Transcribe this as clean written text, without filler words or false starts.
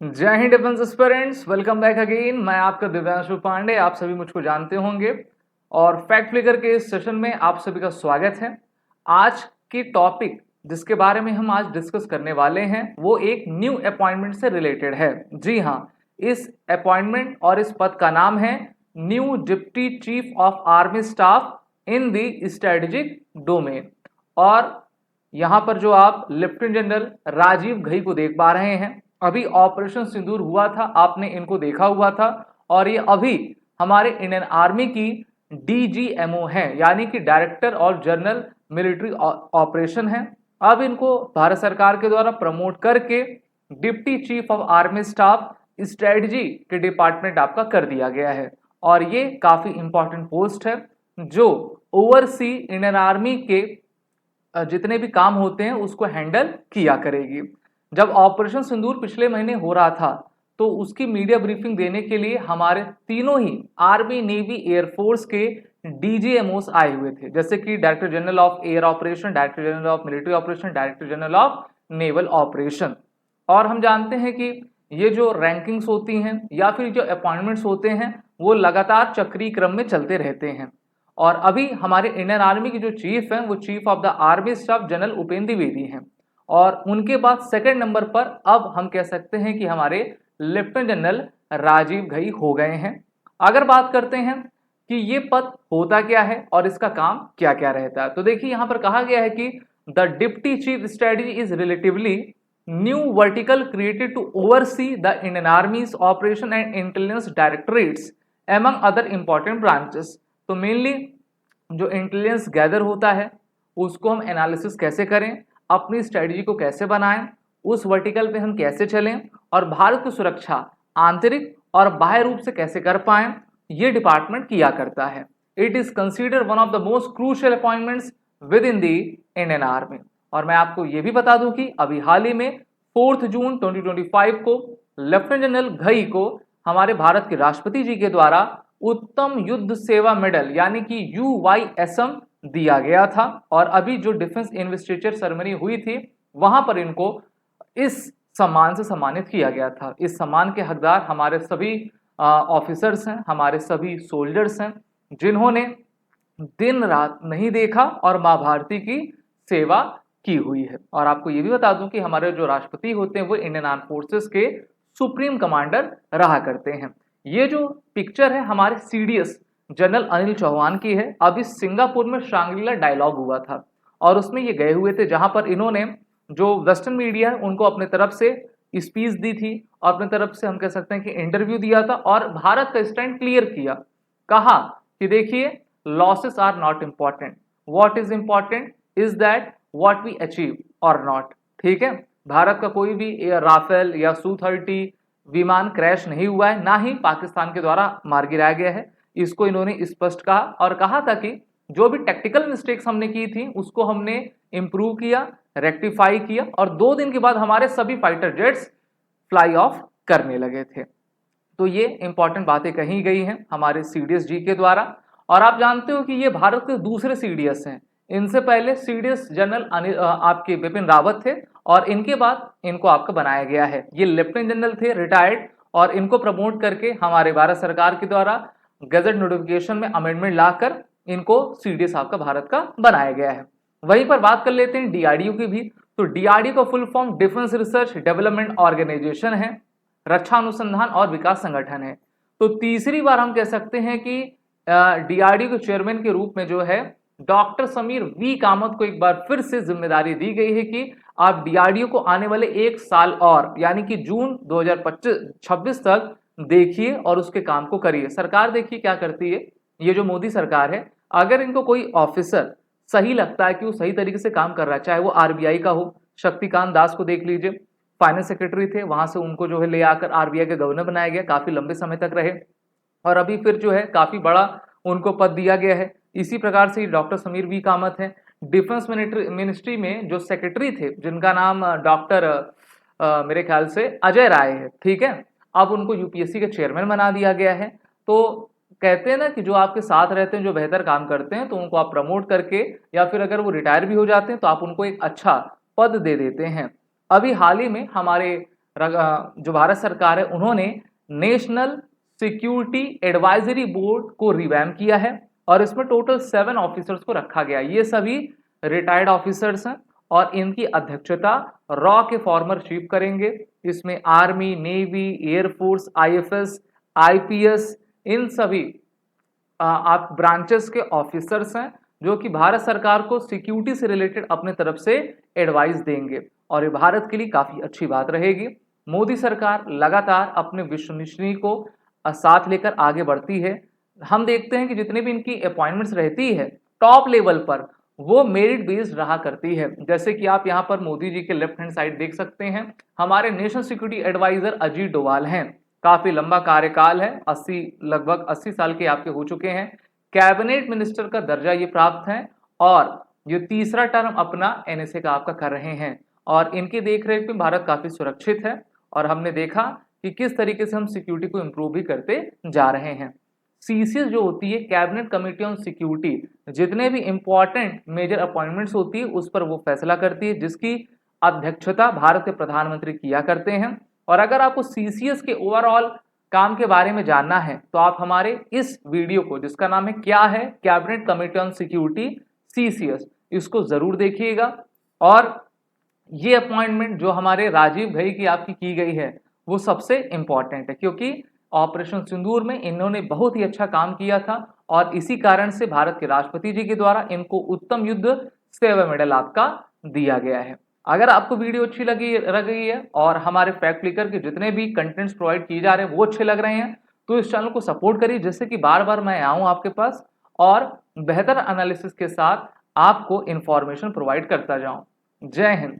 जय Hind defence aspirants, welcome back again. मैं आपका दिव्यांशु पांडे, आप सभी मुझको जानते होंगे और फैक्ट फ्लिकर के इस सेशन में आप सभी का स्वागत है। आज की टॉपिक जिसके बारे में हम आज डिस्कस करने वाले हैं वो एक न्यू अपॉइंटमेंट से रिलेटेड है। जी हाँ, इस अपॉइंटमेंट और इस पद का नाम है new deputy chief of army staff in the strategic domain. और यहाँ पर जो आप लेफ्टिनेंट जनरल राजीव घई को देख पा रहे हैं, अभी ऑपरेशन सिंदूर हुआ था, आपने इनको देखा हुआ था और ये अभी हमारे इंडियन आर्मी की डीजीएमओ है, यानी कि director of general military operation है। अब इनको भारत सरकार के द्वारा प्रमोट करके deputy chief of army staff strategy के डिपार्टमेंट आपका कर दिया गया है और ये काफी इंपॉर्टेंट पोस्ट है जो ओवरसी इंडियन आर्मी के जितने भी काम होते हैं उसको हैंडल किया करेगी। जब ऑपरेशन सिंदूर पिछले महीने हो रहा था तो उसकी मीडिया ब्रीफिंग देने के लिए हमारे तीनों ही आर्मी, नेवी, एयरफोर्स के डीजीएमओस आए हुए थे, जैसे कि director general of air operation, director general of military operation, director general of naval operation. और हम जानते हैं कि ये जो रैंकिंग्स होती हैं या फिर जो अपॉइंटमेंट्स होते हैं वो लगातार चक्रीय क्रम में चलते रहते हैं। और अभी हमारे इंडियन आर्मी की जो चीफ हैं वो chief of the army staff general Upendra Dwivedi हैं और उनके बाद सेकंड नंबर पर अब हम कह सकते हैं कि हमारे लेफ्टिनेंट जनरल राजीव घई हो गए हैं। अगर बात करते हैं कि ये पद होता क्या है और इसका काम क्या क्या रहता है, तो देखिए यहाँ पर कहा गया है कि the deputy chief strategy is relatively new vertical created to oversee the Indian army's operation and intelligence directorates among other important branches. तो मेनली जो इंटेलिजेंस गैदर होता है उसको हम एनालिसिस कैसे करें, अपनी स्ट्रेटजी को कैसे बनाएं, उस वर्टिकल पे हम कैसे चलें और भारत की सुरक्षा आंतरिक और बाह्य रूप से कैसे कर पाएं, ये डिपार्टमेंट किया करता है। It is considered one of the most crucial appointments with in the Indian army. और मैं आपको ये भी बता दूं कि अभी हाल ही में 4 जून 2025 को लेफ्टिनेंट जनरल घई को हमारे भारत के राष्ट्रपति जी के द्वारा उत्तम युद्ध सेवा मेडल यानी कि UYSM दिया गया था। और अभी जो डिफेंस इन्वेस्टिचर सेरेमनी हुई थी वहां पर इनको इस सम्मान से सम्मानित किया गया था। इस सम्मान के हकदार हमारे सभी ऑफिसर्स हैं, हमारे सभी सोल्जर्स हैं जिन्होंने दिन रात नहीं देखा और मां भारती की सेवा की हुई है। और आपको ये भी बता दूं कि हमारे जो राष्ट्रपति होते हैं वो इंडियन आर्म फोर्सेस के सुप्रीम कमांडर रहा करते हैं। ये जो पिक्चर है हमारे सीडीएस जनरल अनिल चौहान की है। अभी सिंगापुर में शांग्रीला डायलॉग हुआ था और उसमें ये गए हुए थे जहां पर इन्होंने जो वेस्टर्न मीडिया है उनको अपने तरफ से स्पीच दी थी और अपने तरफ से हम कह सकते हैं कि इंटरव्यू दिया था और भारत का स्टैंड क्लियर किया। कहा कि देखिए, losses are not important, what is important is that what we achieve और नॉट। ठीक है, भारत का कोई भी राफेल या Su-30 विमान क्रैश नहीं हुआ है, ना ही पाकिस्तान के द्वारा मार गिराया गया है। इसको इन्होंने स्पष्ट कहा और कहा था कि जो भी टेक्निकल मिस्टेक्स हमने की थी उसको हमने इंप्रूव किया, रेक्टिफाई किया और 2 दिन के बाद हमारे सभी फाइटर जेट्स फ्लाई ऑफ करने लगे थे। तो ये इंपॉर्टेंट बातें कही गई हैं हमारे सीडीएस जी के द्वारा। और आप जानते हो कि ये भारत के दूसरे सीडीएस हैं। इनसे पहले सीडीएस जनरल आपके बिपिन रावत थे और इनके बाद इनको आपका बनाया गया है। ये लेफ्टिनेंट जनरल थे, रिटायर्ड, और इनको प्रमोट करके हमारे भारत सरकार के द्वारा गजट नोटिफिकेशन में अमेंडमेंट लाकर इनको सीडीएस आपका भारत का बनाया गया है। वहीं पर बात कर लेते हैं डीआरडीओ की भी। तो डीआरडीओ का full form defence research development organisation है, रक्षा अनुसंधान और विकास संगठन है। तो तीसरी बार हम कह सकते हैं कि डीआरडीओ के चेयरमैन के रूप में जो है डॉक्टर समीर वी कामत को एक बार फिर से जिम्मेदारी दी गई है कि आप डीआरडीओ को आने वाले 1 साल और यानी कि जून 2026 तक देखिए और उसके काम को करिए। सरकार देखिए क्या करती है, ये जो मोदी सरकार है, अगर इनको कोई ऑफिसर सही लगता है कि वो सही तरीके से काम कर रहा है, चाहे वो आरबीआई का हो, शक्तिकांत दास को देख लीजिए, फाइनेंस सेक्रेटरी थे, वहां से उनको जो है ले आकर आरबीआई के गवर्नर बनाया गया, काफी लंबे समय तक रहे और अभी फिर जो है काफी बड़ा उनको पद दिया गया है। इसी प्रकार से डॉक्टर समीर वी कामत है, डिफेंस मिनिस्ट्री में जो सेक्रेटरी थे जिनका नाम डॉक्टर मेरे ख्याल से अजय राय है। ठीक है, अब उनको यूपीएससी के चेयरमैन बना दिया गया है। तो कहते हैं ना कि जो आपके साथ रहते हैं, जो बेहतर काम करते हैं, तो उनको आप प्रमोट करके या फिर अगर वो रिटायर भी हो जाते हैं तो आप उनको एक अच्छा पद दे देते हैं। अभी हाल ही में हमारे जो भारत सरकार है उन्होंने नेशनल सिक्योरिटी एडवाइजरी बोर्ड को रिवैम्प किया है और इसमें टोटल 7 ऑफिसर्स को रखा गया। ये सभी रिटायर्ड ऑफिसर्स हैं और इनकी अध्यक्षता रॉ के फॉर्मर चीफ करेंगे। इसमें army, navy, air force, IFS, IPS, इन सभी आप ब्रांचेस के ऑफिसर्स हैं जो कि भारत सरकार को सिक्योरिटी से रिलेटेड अपने तरफ से एडवाइस देंगे और ये भारत के लिए काफी अच्छी बात रहेगी। मोदी सरकार लगातार अपने विश्वसनीय को साथ लेकर आगे बढ़ती है। हम देखते हैं कि जितने भी इनकी अपॉइंटमेंट्स रहती है टॉप लेवल पर, वो मेरिट बेस्ड रहा करती है। जैसे कि आप यहाँ पर मोदी जी के लेफ्ट हैंड साइड देख सकते हैं, हमारे national security adviser Ajit Doval हैं। काफी लंबा कार्यकाल है, 80 लगभग 80 साल के आपके हो चुके हैं। कैबिनेट मिनिस्टर का दर्जा ये प्राप्त है और ये तीसरा टर्म अपना एनएसए का आपका कर रहे हैं और इनकी देखरेख में भारत काफी सुरक्षित है और हमने देखा कि किस तरीके से हम सिक्योरिटी को इंप्रूव भी करते जा रहे हैं। सीसीएस जो होती है, कैबिनेट कमेटी ऑन सिक्योरिटी, जितने भी इंपॉर्टेंट मेजर अपॉइंटमेंट्स होती है उस पर वो फैसला करती है, जिसकी अध्यक्षता भारत के प्रधानमंत्री किया करते हैं। और अगर आपको सीसीएस के ओवरऑल काम के बारे में जानना है तो आप हमारे इस वीडियो को, जिसका नाम है क्या है cabinet committee on security CCS, इसको जरूर देखिएगा। और ये अपॉइंटमेंट जो हमारे राजीव घई की आपकी की गई है वो सबसे इंपॉर्टेंट है, क्योंकि ऑपरेशन सिंदूर में इन्होंने बहुत ही अच्छा काम किया था और इसी कारण से भारत के राष्ट्रपति जी के द्वारा इनको उत्तम युद्ध सेवा मेडल आपका दिया गया है। अगर आपको वीडियो अच्छी लगी है और हमारे फैक्ट फ्लिकर के जितने भी कंटेंट्स प्रोवाइड किए जा रहे हैं वो अच्छे लग रहे हैं तो इस चैनल को सपोर्ट करिए, जिससे कि बार बार मैं आऊं आपके पास और बेहतर एनालिसिस के साथ आपको इंफॉर्मेशन प्रोवाइड करता जाऊं। जय हिंद।